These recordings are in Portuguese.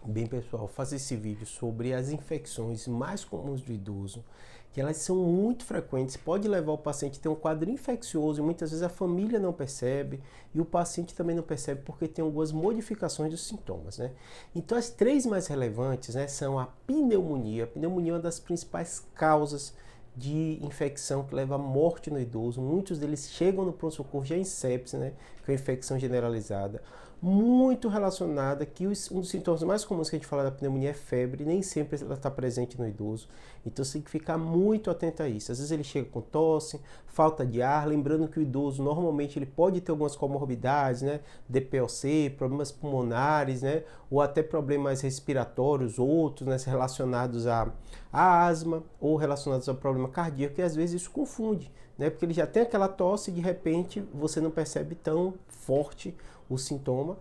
Bem, pessoal, fazer esse vídeo sobre as infecções mais comuns do idoso, que elas são muito frequentes, pode levar o paciente a ter um quadro infeccioso e muitas vezes a família não percebe e o paciente também não percebe porque tem algumas modificações dos sintomas, né? Então, as três mais relevantes, né, são a pneumonia. A pneumonia é uma das principais causas de infecção que leva à morte no idoso. Muitos deles chegam no pronto-socorro já em sepse, né, que é uma infecção generalizada, muito relacionada, que um dos sintomas mais comuns que a gente fala da pneumonia é febre, nem sempre ela está presente no idoso, então você tem que ficar muito atento a isso. Às vezes ele chega com tosse, falta de ar, lembrando que o idoso normalmente ele pode ter algumas comorbidades, né, DPOC, problemas pulmonares, né, ou até problemas respiratórios, outros, né, relacionados a asma ou relacionados ao problema cardíaco, e às vezes isso confunde, né, porque ele já tem aquela tosse e de repente você não percebe tão forte o sintoma,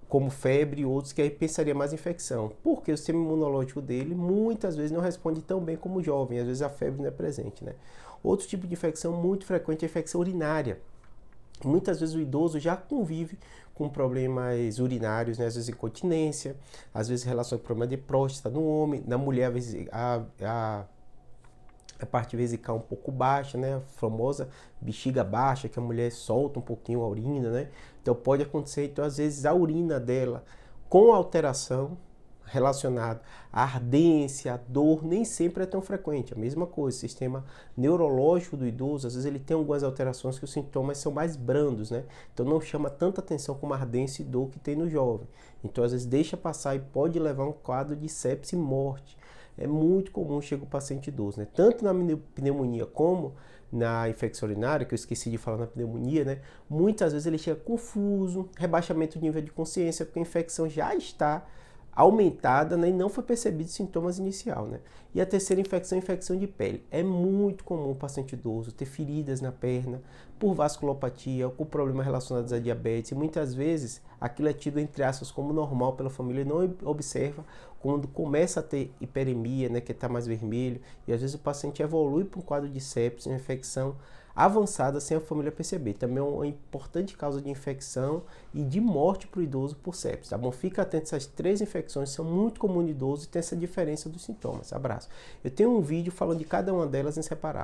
como febre e outros, que aí pensaria mais em infecção, porque o sistema imunológico dele muitas vezes não responde tão bem como o jovem, às vezes a febre não é presente, né? Outro tipo de infecção muito frequente é a infecção urinária. Muitas vezes o idoso já convive com problemas urinários, né? Às vezes incontinência, às vezes relação com problema de próstata no homem, na mulher, às vezes a parte vesical um pouco baixa, né? A famosa bexiga baixa, que a mulher solta um pouquinho a urina, né? Então pode acontecer, então às vezes a urina dela com alteração relacionada à ardência, à dor, nem sempre é tão frequente. A mesma coisa, o sistema neurológico do idoso, às vezes ele tem algumas alterações que os sintomas são mais brandos, né? Então não chama tanta atenção como a ardência e dor que tem no jovem. Então às vezes deixa passar e pode levar a um quadro de sepse e morte. É muito comum chegar o paciente idoso, né? Tanto na pneumonia como na infecção urinária, que eu esqueci de falar na pneumonia, né? Muitas vezes ele chega confuso, rebaixamento de nível de consciência, porque a infecção já está aumentada, né, e não foi percebido sintomas inicial, né? E a terceira infecção é a infecção de pele. É muito comum o paciente idoso ter feridas na perna por vasculopatia ou com problemas relacionados à diabetes, e muitas vezes aquilo é tido, entre aspas, como normal pela família e não observa quando começa a ter hiperemia, né, que está mais vermelho, e às vezes o paciente evolui para um quadro de sepsis, uma infecção avançada sem a família perceber. Também é uma importante causa de infecção e de morte para o idoso por sepsis, tá bom? Fica atento, essas três infecções são muito comuns no idoso e tem essa diferença dos sintomas. Abraço. Eu tenho um vídeo falando de cada uma delas em separado.